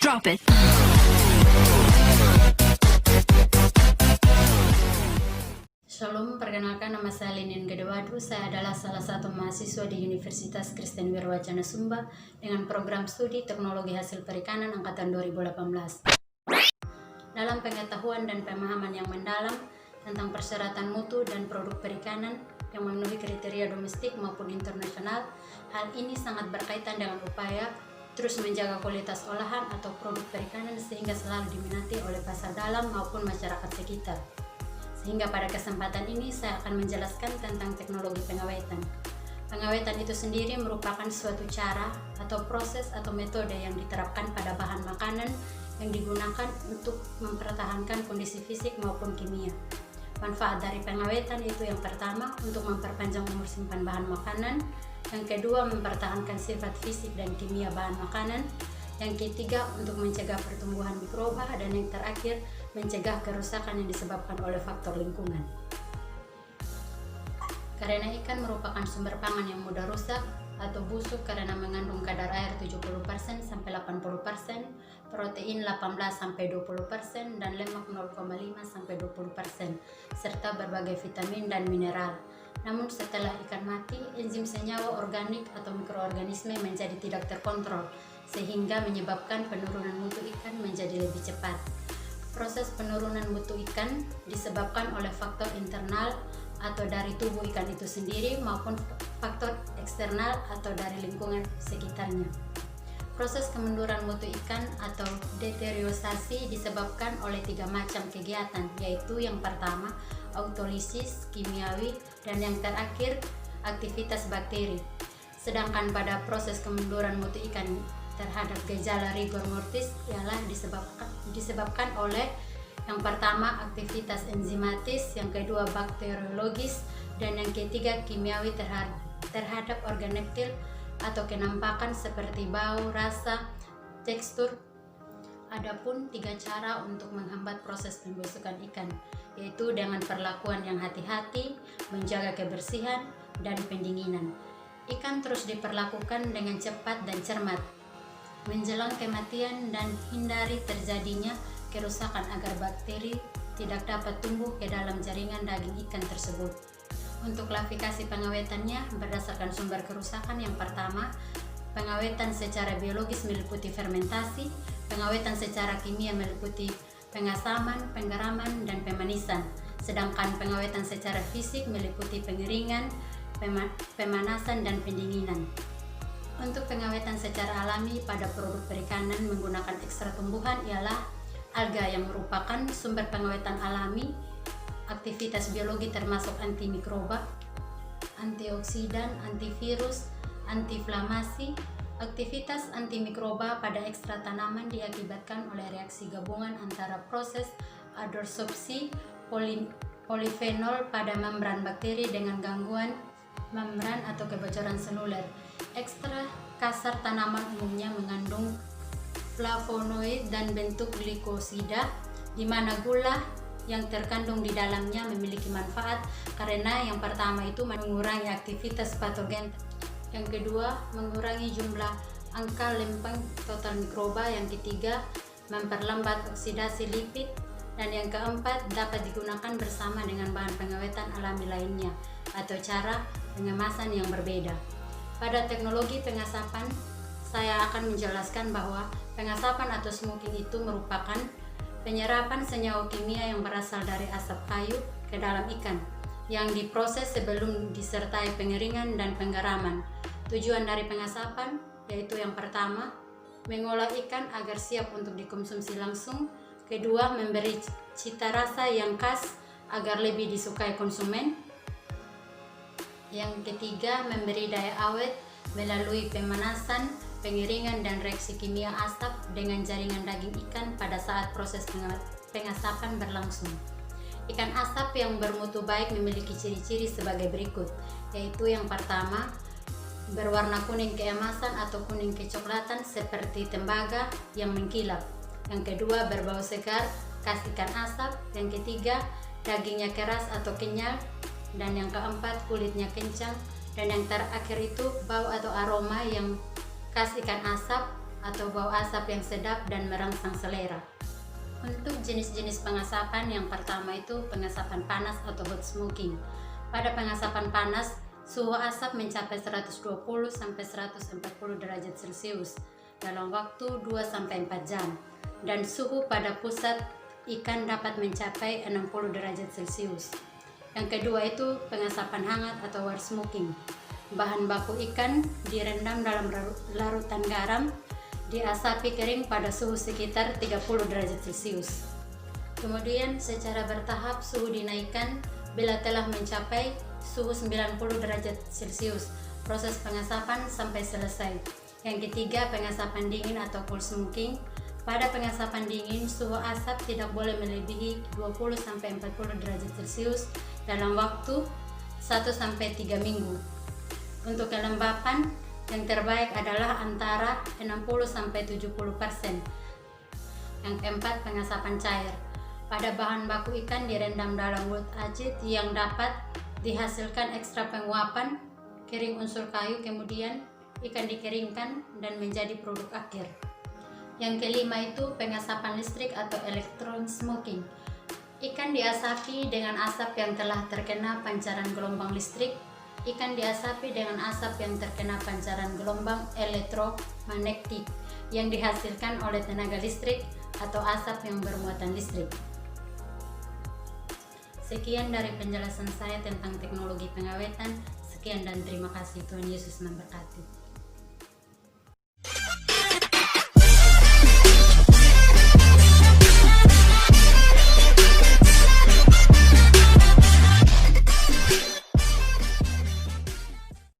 Drop it. Shalom, perkenalkan nama saya Linin Gedewadu. Saya adalah salah satu mahasiswa di Universitas Kristen Wirwacana Sumba dengan program studi Teknologi Hasil Perikanan angkatan 2018. Dalam pengetahuan dan pemahaman yang mendalam tentang persyaratan mutu dan produk perikanan yang memenuhi kriteria domestik maupun internasional, hal ini sangat berkaitan dengan upaya terus menjaga kualitas olahan atau produk perikanan sehingga selalu diminati oleh pasar dalam maupun masyarakat sekitar. Sehingga pada kesempatan ini saya akan menjelaskan tentang teknologi pengawetan. Pengawetan itu sendiri merupakan suatu cara atau proses atau metode yang diterapkan pada bahan makanan yang digunakan untuk mempertahankan kondisi fisik maupun kimia. Manfaat dari pengawetan itu yang pertama untuk memperpanjang umur simpan bahan makanan, yang kedua mempertahankan sifat fisik dan kimia bahan makanan, yang ketiga untuk mencegah pertumbuhan mikroba, dan yang terakhir mencegah kerusakan yang disebabkan oleh faktor lingkungan. Karena ikan merupakan sumber pangan yang mudah rusak atau busuk karena mengandung kadar air 70% sampai 80%, protein 18-20%, dan lemak 0,5 sampai 20%, serta berbagai vitamin dan mineral. Namun setelah ikan mati, enzim senyawa organik atau mikroorganisme menjadi tidak terkontrol, sehingga menyebabkan penurunan mutu ikan menjadi lebih cepat. Proses penurunan mutu ikan disebabkan oleh faktor internal atau dari tubuh ikan itu sendiri maupun faktor eksternal atau dari lingkungan sekitarnya. Proses kemunduran mutu ikan atau deteriorasi disebabkan oleh 3 macam kegiatan, yaitu yang pertama autolisis kimiawi dan yang terakhir aktivitas bakteri. Sedangkan pada proses kemunduran mutu ikan terhadap gejala rigor mortis ialah disebabkan oleh yang pertama aktivitas enzimatis, yang kedua bakteriologis, dan yang ketiga kimiawi terhadap organeptil atau kenampakan seperti bau, rasa, tekstur. Adapun 3 cara untuk menghambat proses pembusukan ikan, yaitu dengan perlakuan yang hati-hati, menjaga kebersihan, dan pendinginan. Ikan terus diperlakukan dengan cepat dan cermat menjelang kematian dan hindari terjadinya kerusakan agar bakteri tidak dapat tumbuh ke dalam jaringan daging ikan tersebut. Untuk klasifikasi pengawetannya berdasarkan sumber kerusakan, yang pertama, pengawetan secara biologis meliputi fermentasi, pengawetan secara kimia meliputi pengasaman, penggaraman, dan pemanisan. Sedangkan pengawetan secara fisik meliputi pengeringan, pemanasan, dan pendinginan. Untuk pengawetan secara alami pada produk perikanan menggunakan ekstrak tumbuhan ialah alga yang merupakan sumber pengawetan alami, aktivitas biologi termasuk antimikroba, antioksidan, antivirus, antiinflamasi. Aktivitas antimikroba pada ekstrak tanaman diakibatkan oleh reaksi gabungan antara proses adsorpsi polifenol pada membran bakteri dengan gangguan membran atau kebocoran seluler. Ekstrak kasar tanaman umumnya mengandung flavonoid dan bentuk glikosida, di mana gula yang terkandung di dalamnya memiliki manfaat karena yang pertama itu mengurangi aktivitas patogen, yang kedua mengurangi jumlah angka lempeng total mikroba, yang ketiga memperlambat oksidasi lipid, dan yang keempat dapat digunakan bersama dengan bahan pengawetan alami lainnya atau cara pengemasan yang berbeda. Pada teknologi pengasapan, saya akan menjelaskan bahwa pengasapan atau smoking itu merupakan penyerapan senyawa kimia yang berasal dari asap kayu ke dalam ikan yang diproses sebelum disertai pengeringan dan penggaraman. Tujuan dari pengasapan yaitu yang pertama, mengolah ikan agar siap untuk dikonsumsi langsung, kedua, memberi cita rasa yang khas agar lebih disukai konsumen, yang ketiga, memberi daya awet melalui pemanasan, pengeringan, dan reaksi kimia asap dengan jaringan daging ikan pada saat proses pengasapan berlangsung. Ikan asap yang bermutu baik memiliki ciri-ciri sebagai berikut, yaitu yang pertama, berwarna kuning keemasan atau kuning kecoklatan seperti tembaga yang mengkilap. Yang kedua, berbau segar khas ikan asap. Yang ketiga, dagingnya keras atau kenyal. Dan yang keempat, kulitnya kencang. Dan yang terakhir itu bau atau aroma yang khas ikan asap atau bau asap yang sedap dan merangsang selera. Untuk jenis-jenis pengasapan, yang pertama itu pengasapan panas atau hot smoking. Pada pengasapan panas, suhu asap mencapai 120 sampai 140 derajat Celcius dalam waktu 2-4 jam, dan suhu pada pusat ikan dapat mencapai 60 derajat Celcius. Yang kedua itu pengasapan hangat atau warm smoking. Bahan baku ikan direndam dalam larutan garam, diasapi kering pada suhu sekitar 30 derajat Celcius. Kemudian secara bertahap suhu dinaikkan bila telah mencapai suhu 90 derajat Celcius. Proses pengasapan sampai selesai. Yang ketiga, pengasapan dingin atau cold smoking. Pada pengasapan dingin, suhu asap tidak boleh melebihi 20-40 derajat Celcius dalam waktu 1-3 minggu. Untuk kelembapan, yang terbaik adalah antara 60-70%. Yang keempat, pengasapan cair. Pada bahan baku ikan direndam dalam wood acid yang dapat dihasilkan ekstra penguapan, kering unsur kayu, kemudian ikan dikeringkan dan menjadi produk akhir. Yang kelima itu pengasapan listrik atau electron smoking. Ikan diasapi dengan asap yang telah terkena pancaran gelombang listrik. Ikan diasapi dengan asap yang terkena pancaran gelombang elektromagnetik yang dihasilkan oleh tenaga listrik atau asap yang bermuatan listrik. Sekian dari penjelasan saya tentang teknologi pengawetan. Sekian dan terima kasih. Tuhan Yesus memberkati.